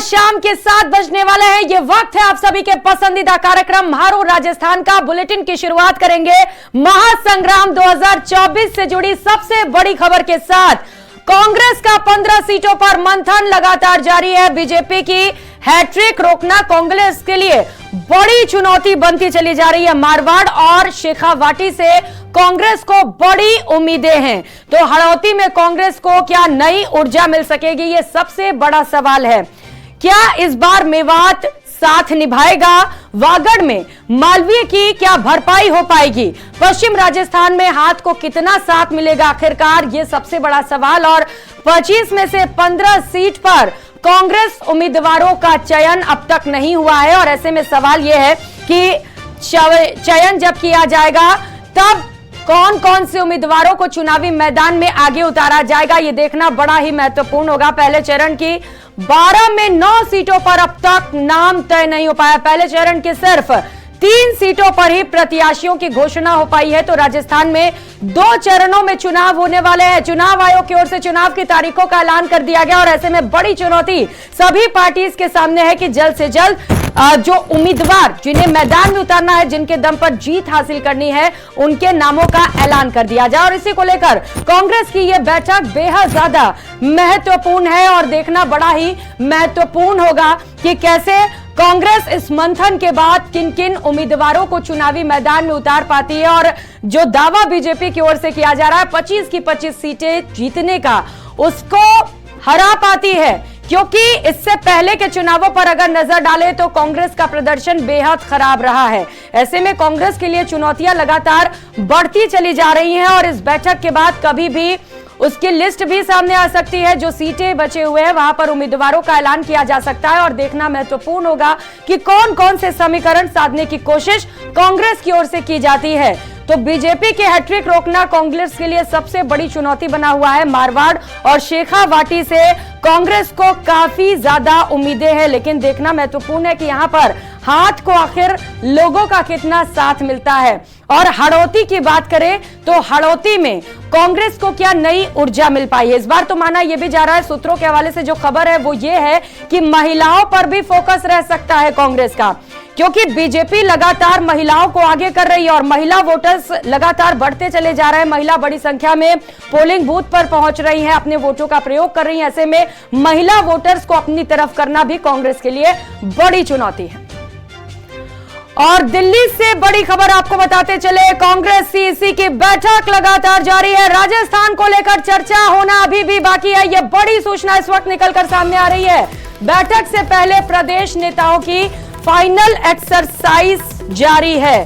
शाम के 7 बजने वाले हैं। ये वक्त है आप सभी के पसंदीदा कार्यक्रम म्हारो राजस्थान का। बुलेटिन की शुरुआत करेंगे महासंग्राम 2024 से जुड़ी सबसे बड़ी खबर के साथ। कांग्रेस का 15 सीटों पर मंथन लगातार जारी है। बीजेपी की हैट्रिक रोकना कांग्रेस के लिए बड़ी चुनौती बनती चली जा रही है। मारवाड़ और शेखावाटी से कांग्रेस को बड़ी उम्मीदें हैं, तो हड़ौती में कांग्रेस को क्या नई ऊर्जा मिल सकेगी, यह सबसे बड़ा सवाल है। क्या इस बार मेवात साथ निभाएगा? वागड़ में मालवीय की क्या भरपाई हो पाएगी? पश्चिम राजस्थान में हाथ को कितना साथ मिलेगा आखिरकार, यह सबसे बड़ा सवाल। और 25 में से 15 सीट पर कांग्रेस उम्मीदवारों का चयन अब तक नहीं हुआ है, और ऐसे में सवाल यह है कि चयन जब किया जाएगा तब कौन कौन से उम्मीदवारों को चुनावी मैदान में आगे उतारा जाएगा, यह देखना बड़ा ही महत्वपूर्ण होगा। पहले चरण की 12 में 9 सीटों पर अब तक नाम तय नहीं हो पाया। पहले चरण के सिर्फ 3 सीटों पर ही प्रत्याशियों की घोषणा हो पाई है। तो राजस्थान में 2 चरणों में चुनाव होने वाले हैं। चुनाव आयोग की ओर से चुनाव की तारीखों का ऐलान कर दिया गया, और ऐसे में बड़ी चुनौती सभी पार्टीज के सामने है कि जल्द से जल्द जो उम्मीदवार जिन्हें मैदान में उतारना है, जिनके दम पर जीत हासिल करनी है, उनके नामों का ऐलान कर दिया जाए। और इसी को लेकर कांग्रेस की यह बैठक बेहद ज्यादा महत्वपूर्ण है, और देखना बड़ा ही महत्वपूर्ण होगा कि कैसे कांग्रेस इस मंथन के बाद किन किन उम्मीदवारों को चुनावी मैदान में उतार पाती है। और जो दावा बीजेपी की ओर से किया जा रहा है 25 की 25 सीटें जीतने का, उसको हरा पाती है, क्योंकि इससे पहले के चुनावों पर अगर नजर डालें तो कांग्रेस का प्रदर्शन बेहद खराब रहा है। ऐसे में कांग्रेस के लिए चुनौतियां लगातार बढ़ती चली जा रही हैं, और इस बैठक के बाद कभी भी उसकी लिस्ट भी सामने आ सकती है। जो सीटें बचे हुए हैं वहां पर उम्मीदवारों का ऐलान किया जा सकता है, और देखना महत्वपूर्ण होगा कि कौन कौन से समीकरण साधने की कोशिश कांग्रेस की ओर से की जाती है। तो बीजेपी की हैट्रिक रोकना कांग्रेस के लिए सबसे बड़ी चुनौती बना हुआ है। मारवाड़ और शेखावाटी से कांग्रेस को काफी ज्यादा उम्मीदें हैं, लेकिन देखना महत्वपूर्ण है कि यहां पर हाथ को आखिर लोगों का कितना साथ मिलता है। और हड़ौती की बात करें तो हड़ौती में कांग्रेस को क्या नई ऊर्जा मिल पाई है? इस बार तो माना यह भी जा रहा है, सूत्रों के हवाले से जो खबर है वो ये है कि महिलाओं पर भी फोकस रह सकता है कांग्रेस का, क्योंकि बीजेपी लगातार महिलाओं को आगे कर रही है और महिला वोटर्स लगातार बढ़ते चले जा रहे हैं। महिला बड़ी संख्या में पोलिंग बूथ पर पहुंच रही हैं, अपने वोटों का प्रयोग कर रही हैं। ऐसे में महिला वोटर्स को अपनी तरफ करना भी कांग्रेस के लिए बड़ी चुनौती है। और दिल्ली से बड़ी खबर आपको बताते चले, कांग्रेस सीईसी की बैठक लगातार जारी है। राजस्थान को लेकर चर्चा होना अभी भी बाकी है। यह बड़ी सूचना इस वक्त निकलकर सामने आ रही है। बैठक से पहले प्रदेश नेताओं की फाइनल एक्सरसाइज जारी है।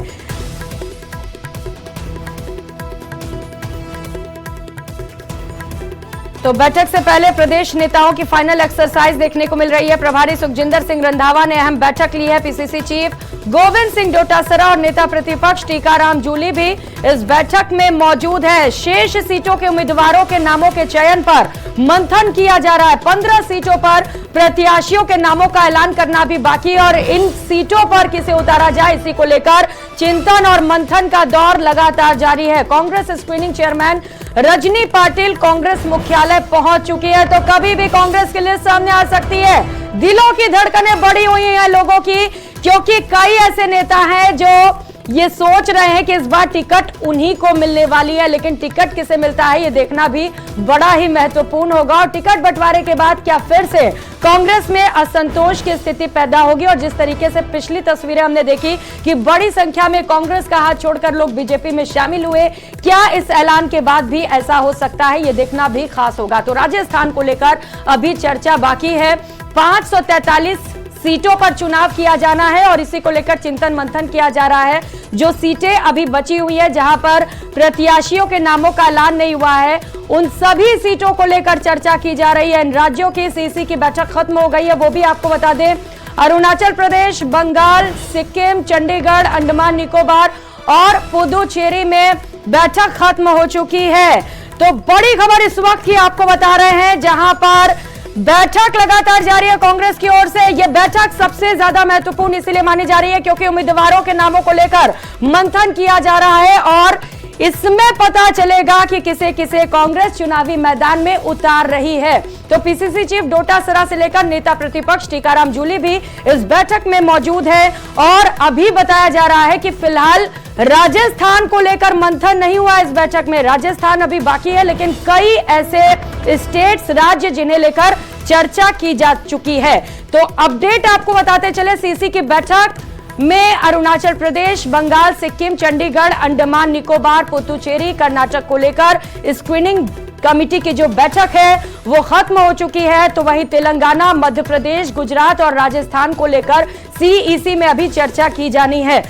तो बैठक से पहले प्रदेश नेताओं की फाइनल एक्सरसाइज देखने को मिल रही है। प्रभारी सुखजिंदर सिंह रंधावा ने अहम बैठक ली है। पीसीसी चीफ गोविंद सिंह डोटासरा और नेता प्रतिपक्ष टीकाराम जूली भी इस बैठक में मौजूद है। शेष सीटों के उम्मीदवारों के नामों के चयन पर मंथन किया जा रहा है। 15 सीटों पर प्रत्याशियों के नामों का ऐलान करना भी बाकी है, और इन सीटों पर किसे उतारा जाए इसी को लेकर चिंतन और मंथन का दौर लगातार जारी है। कांग्रेस स्क्रीनिंग चेयरमैन रजनी पाटिल कांग्रेस मुख्यालय पहुंच चुकी है, तो कभी भी कांग्रेस की लिस्ट सामने आ सकती है। दिलों की धड़कनें बढ़ी हुई हैं लोगों की, क्योंकि कई ऐसे नेता हैं जो ये सोच रहे हैं कि इस बार टिकट उन्हीं को मिलने वाली है, लेकिन टिकट किसे मिलता है ये देखना भी बड़ा ही महत्वपूर्ण होगा। और टिकट बंटवारे के बाद क्या फिर से कांग्रेस में असंतोष की स्थिति पैदा होगी? और जिस तरीके से पिछली तस्वीरें हमने देखी कि बड़ी संख्या में कांग्रेस का हाथ छोड़कर लोग बीजेपी में शामिल हुए, क्या इस ऐलान के बाद भी ऐसा हो सकता है? ये देखना भी खास होगा। तो राजस्थान को लेकर अभी चर्चा बाकी है। 543 सीटों पर चुनाव किया जाना है, और इसी को लेकर चिंतन मंथन किया जा रहा है। जो सीटें अभी बची हुई है जहां पर प्रत्याशियों के नामों का ऐलान नहीं हुआ है, उन सभी सीटों को लेकर चर्चा की जा रही है। इन राज्यों की सीईसी की बैठक खत्म हो गई है, वो भी आपको बता दें। अरुणाचल प्रदेश, बंगाल, सिक्किम, चंडीगढ़, अंडमान निकोबार और पुदुचेरी में बैठक खत्म हो चुकी है। तो बड़ी खबर इस वक्त की आपको बता रहे हैं, जहां पर बैठक लगातार जारी है कांग्रेस की ओर से। यह बैठक सबसे ज्यादा महत्वपूर्ण इसलिए मानी जा रही है क्योंकि उम्मीदवारों के नामों को लेकर मंथन किया जा रहा है, और इसमें पता चलेगा कि किसे किसे कांग्रेस चुनावी मैदान में उतार रही है। तो पीसीसी चीफ डोटासरा से लेकर नेता प्रतिपक्ष टीकाराम जूली भी इस बैठक में मौजूद है और अभी बताया जा रहा है कि फिलहाल राजस्थान को लेकर मंथन नहीं हुआ इस बैठक में। राजस्थान अभी बाकी है, लेकिन कई ऐसे स्टेट्स, राज्य जिन्हें लेकर चर्चा की जा चुकी है। तो अपडेट आपको बताते चले, सीसी की बैठक में अरुणाचल प्रदेश, बंगाल, सिक्किम, चंडीगढ़, अंडमान निकोबार, पुदुचेरी, कर्नाटक को लेकर स्क्रीनिंग कमेटी की जो बैठक है वो खत्म हो चुकी है। तो वहीं तेलंगाना, मध्य प्रदेश, गुजरात और राजस्थान को लेकर सीईसी में अभी चर्चा की जानी है।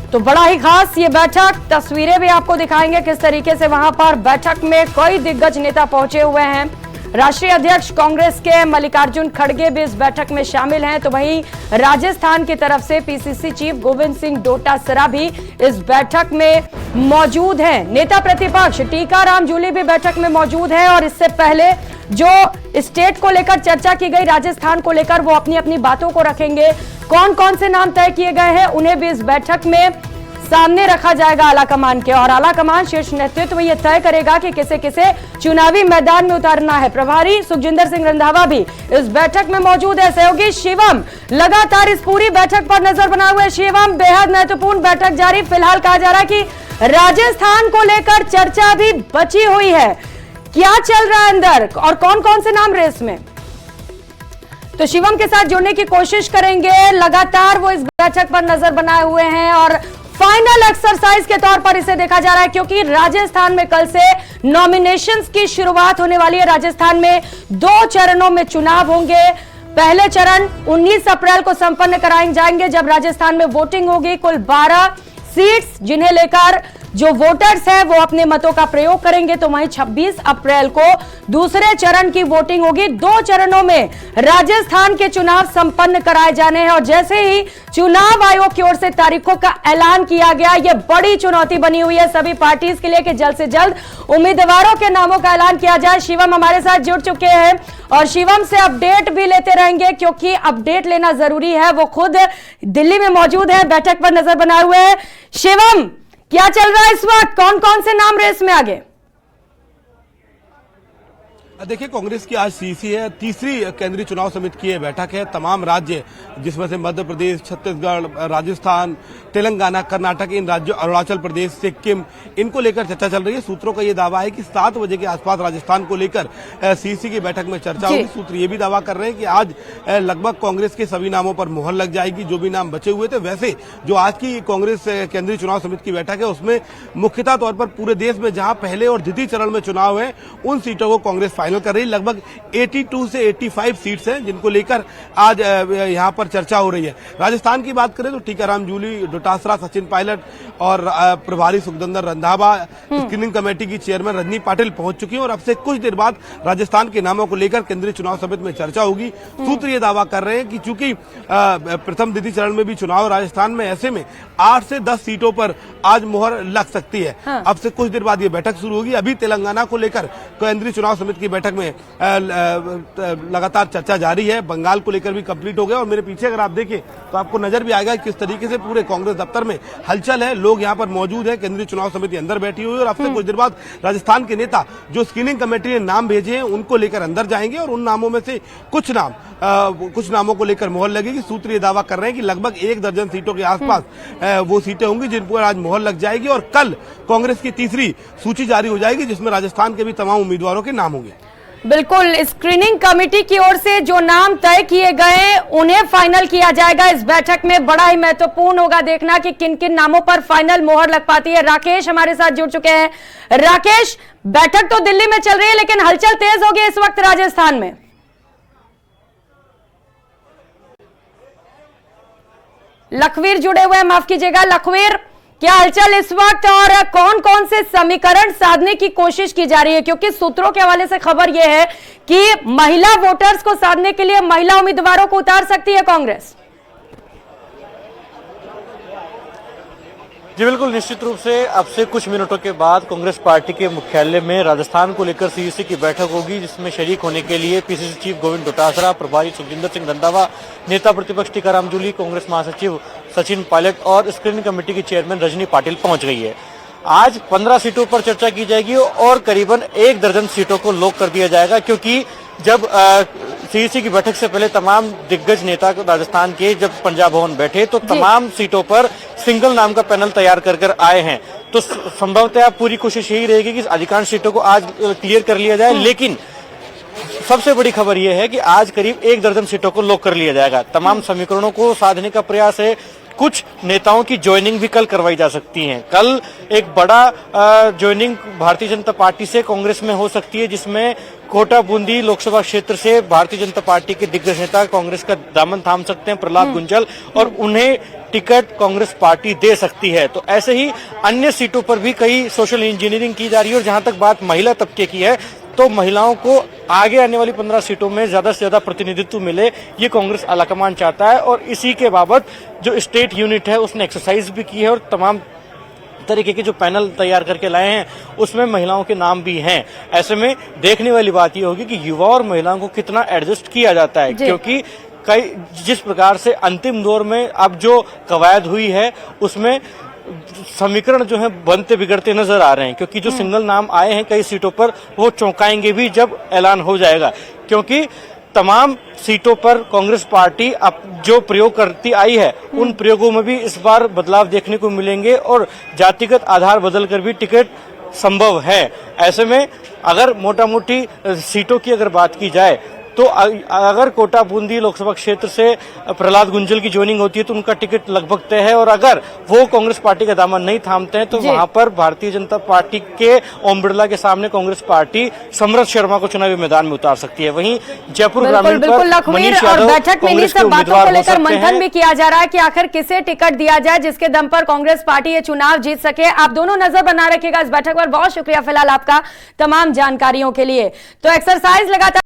तो बड़ा ही खास ये बैठक, तस्वीरें भी आपको दिखाएंगे किस तरीके से वहां पर बैठक में कई दिग्गज नेता पहुंचे हुए हैं। राष्ट्रीय अध्यक्ष कांग्रेस के मल्लिकार्जुन खड़गे भी इस बैठक में शामिल हैं। तो वहीं राजस्थान की तरफ से पीसीसी चीफ गोविंद सिंह डोटासरा भी इस बैठक में मौजूद हैं। नेता प्रतिपक्ष टीकाराम जूली भी बैठक में मौजूद है और इससे पहले जो स्टेट को लेकर चर्चा की गई, राजस्थान को लेकर, वो अपनी अपनी बातों को रखेंगे। कौन कौन से नाम तय किए गए हैं उन्हें भी इस बैठक में सामने रखा जाएगा आलाकमान के, और आलाकमान शीर्ष नेतृत्व यह तय करेगा कि किसे किसे चुनावी मैदान में उतारना है। प्रभारी सुखजिंदर सिंह रंधावा भी इस बैठक में मौजूद है। सहयोगी शिवम लगातार इस पूरी बैठक पर नजर बनाए हुए। शिवम, बेहद महत्वपूर्ण बैठक जारी, फिलहाल कहा जा रहा है कि राजस्थान को लेकर चर्चा भी बची हुई है। क्या चल रहा है अंदर और कौन कौन से नाम रेस में? तो शिवम के साथ जुड़ने की कोशिश करेंगे। लगातार वो इस बैठक पर नजर बनाए हुए हैं और फाइनल एक्सरसाइज के तौर पर इसे देखा जा रहा है, क्योंकि राजस्थान में कल से नॉमिनेशंस की शुरुआत होने वाली है। राजस्थान में 2 चरणों में चुनाव होंगे। पहले चरण 19 अप्रैल को संपन्न कराए जाएंगे, जब राजस्थान में वोटिंग होगी। कुल 12 सीट्स जिन्हें लेकर जो वोटर्स हैं वो अपने मतों का प्रयोग करेंगे। तो वहीं 26 अप्रैल को दूसरे चरण की वोटिंग होगी। 2 चरणों में राजस्थान के चुनाव संपन्न कराए जाने हैं और जैसे ही चुनाव आयोग की ओर से तारीखों का ऐलान किया गया, यह बड़ी चुनौती बनी हुई है सभी पार्टीज के लिए कि जल्द से जल्द उम्मीदवारों के नामों का ऐलान किया जाए। शिवम हमारे साथ जुड़ चुके हैं और शिवम से अपडेट भी लेते रहेंगे, क्योंकि अपडेट लेना जरूरी है। वो खुद दिल्ली में मौजूद है, बैठक पर नजर बनाए हुए हैं। शिवम, क्या चल रहा है इस वक्त? कौन कौन से नाम रेस में आगे? देखिए, कांग्रेस की आज सीसी है, तीसरी केंद्रीय चुनाव समिति की बैठक है। तमाम राज्य, जिसमें से मध्य प्रदेश, छत्तीसगढ़, राजस्थान, तेलंगाना, कर्नाटक, इन राज्यों, अरुणाचल प्रदेश, सिक्किम, इनको लेकर चर्चा चल रही है। सूत्रों का ये दावा है कि 7 बजे के आसपास राजस्थान को लेकर सीसी की बैठक में चर्चा होगी। सूत्र ये भी दावा कर रहे हैं कि आज लगभग कांग्रेस के सभी नामों पर मुहर लग जाएगी, जो भी नाम बचे हुए थे। वैसे जो आज की कांग्रेस केंद्रीय चुनाव समिति की बैठक है, उसमें मुख्यतः तौर पर पूरे देश में जहां पहले और द्वितीय चरण में चुनाव है, उन सीटों को कांग्रेस फाइनल कर रही है। लगभग 82 से 85 सीट्स हैं, जिनको लेकर आज यहां पर चर्चा हो रही है। राजस्थान की बात करें तो टीकाराम जूली, डोटासरा, सचिन पायलट और प्रभारी सुखजिंदर रंधावा, स्क्रीनिंग कमेटी की चेयरमैन रजनी पाटिल पहुंच चुकी हैं और अब से कुछ देर बाद राजस्थान के नामों को लेकर केंद्रीय चुनाव समिति में चर्चा होगी। सूत्र ये दावा कर रहे हैं कि चूंकि प्रथम द्वितीय चरण में भी चुनाव राजस्थान में, ऐसे में 8 से 10 सीटों पर आज मुहर लग सकती है। अब से कुछ देर बाद ये बैठक शुरू होगी। अभी तेलंगाना को लेकर केंद्रीय चुनाव समिति की बैठक में लगातार चर्चा जारी है। बंगाल को लेकर भी कंप्लीट हो गया और मेरे पीछे अगर आप देखें तो आपको नजर भी आएगा किस तरीके से पूरे कांग्रेस दफ्तर में हलचल है। लोग यहां पर मौजूद हैं, केंद्रीय चुनाव समिति अंदर बैठी हुई है और अब से कुछ देर बाद राजस्थान के नेता जो स्क्रीनिंग कमेटी ने नाम भेजे हैं उनको लेकर अंदर जाएंगे और उन नामों में से कुछ नामों को लेकर मुहर लगेगी। सूत्र ये दावा कर रहे हैं कि लगभग 1 दर्जन सीटों के आसपास वो सीटें होंगी जिन पर आज मुहर लग जाएगी और कल कांग्रेस की तीसरी सूची जारी हो जाएगी, जिसमें राजस्थान के भी तमाम उम्मीदवारों के नाम होंगे। बिल्कुल, स्क्रीनिंग कमेटी की ओर से जो नाम तय किए गए उन्हें फाइनल किया जाएगा। इस बैठक में बड़ा ही महत्वपूर्ण होगा देखना कि किन किन नामों पर फाइनल मोहर लग पाती है। राकेश हमारे साथ जुड़ चुके हैं। राकेश, बैठक तो दिल्ली में चल रही है, लेकिन हलचल तेज हो गई इस वक्त राजस्थान में। लखवीर जुड़े हुए हैं, माफ कीजिएगा लखवीर, क्या हलचल इस वक्त और कौन कौन से समीकरण साधने की कोशिश की जा रही है? क्योंकि सूत्रों के हवाले से खबर यह है कि महिला वोटर्स को साधने के लिए महिला उम्मीदवारों को उतार सकती है कांग्रेस। जी बिल्कुल, निश्चित रूप से अब से कुछ मिनटों के बाद कांग्रेस पार्टी के मुख्यालय में राजस्थान को लेकर सीईसी की बैठक होगी, जिसमें शरीक होने के लिए पीसीसी चीफ गोविंद डोटासरा, प्रभारी सुखजिंदर सिंह रंधावा, नेता प्रतिपक्ष टीकाराम जूली, कांग्रेस महासचिव सचिन पायलट और स्क्रीनिंग कमेटी की चेयरमैन रजनी पाटिल पहुंच गई है। आज 15 सीटों पर चर्चा की जाएगी और करीबन 1 दर्जन सीटों को लॉक कर दिया जाएगा, क्योंकि जब सीईसी की बैठक से पहले तमाम दिग्गज नेता राजस्थान के जब पंजाब भवन बैठे तो तमाम सीटों पर सिंगल नाम का पैनल तैयार कर आए हैं। तो संभवतः पूरी कोशिश यही रहेगी कि अधिकांश सीटों को आज क्लियर कर लिया जाए, लेकिन सबसे बड़ी खबर यह है कि आज करीब 1 दर्जन सीटों को लॉक कर लिया जाएगा। तमाम समीकरणों को साधने का प्रयास है। कुछ नेताओं की ज्वाइनिंग भी कल करवाई जा सकती है। कल एक बड़ा ज्वाइनिंग भारतीय जनता पार्टी से कांग्रेस में हो सकती है, जिसमें कोटा बूंदी लोकसभा क्षेत्र से भारतीय जनता पार्टी के दिग्गज नेता कांग्रेस का दामन थाम सकते हैं, प्रहलाद गुंजल, और उन्हें टिकट कांग्रेस पार्टी दे सकती है। तो ऐसे ही अन्य सीटों पर भी कई सोशल इंजीनियरिंग की जा रही है। और जहां तक बात महिला तबके की है, तो महिलाओं को आगे आने वाली 15 सीटों में ज्यादा से ज्यादा प्रतिनिधित्व मिले, ये कांग्रेस आलाकमान चाहता है। और इसी के बाबत जो स्टेट यूनिट है उसने एक्सरसाइज भी की है और तमाम तरीके के जो पैनल तैयार करके लाए हैं उसमें महिलाओं के नाम भी हैं। ऐसे में देखने वाली बात ये होगी कि युवा और महिलाओं को कितना एडजस्ट किया जाता है, क्योंकि कई जिस प्रकार से अंतिम दौर में अब जो कवायद हुई है उसमें समीकरण जो है बनते बिगड़ते नजर आ रहे हैं, क्योंकि जो सिंगल नाम आए हैं कई सीटों पर वो चौंकाएंगे भी जब ऐलान हो जाएगा, क्योंकि तमाम सीटों पर कांग्रेस पार्टी अब जो प्रयोग करती आई है उन प्रयोगों में भी इस बार बदलाव देखने को मिलेंगे और जातिगत आधार बदलकर भी टिकट संभव है। ऐसे में अगर मोटा मोटी सीटों की अगर बात की जाए तो अगर कोटा बूंदी लोकसभा क्षेत्र से प्रहलाद गुंजल की ज्वाइनिंग होती है तो उनका टिकट लगभग तय है, और अगर वो कांग्रेस पार्टी का दामन नहीं थामते हैं तो वहां पर भारतीय जनता पार्टी के ओम बिरला के सामने कांग्रेस पार्टी समरथ शर्मा को चुनावी मैदान में उतार सकती है। वहीं जयपुर ग्रामीण पर मनीष यादव बैठक में इन्हीं सब बातों को लेकर मंथन भी किया जा रहा है कि आखिर किसे टिकट दिया जाए जिसके दम पर कांग्रेस पार्टी ये चुनाव जीत सके। आप दोनों नजर बना रखिएगा इस बैठक पर। बहुत शुक्रिया फिलहाल आपका तमाम जानकारियों के लिए। तो एक्सरसाइज लगातार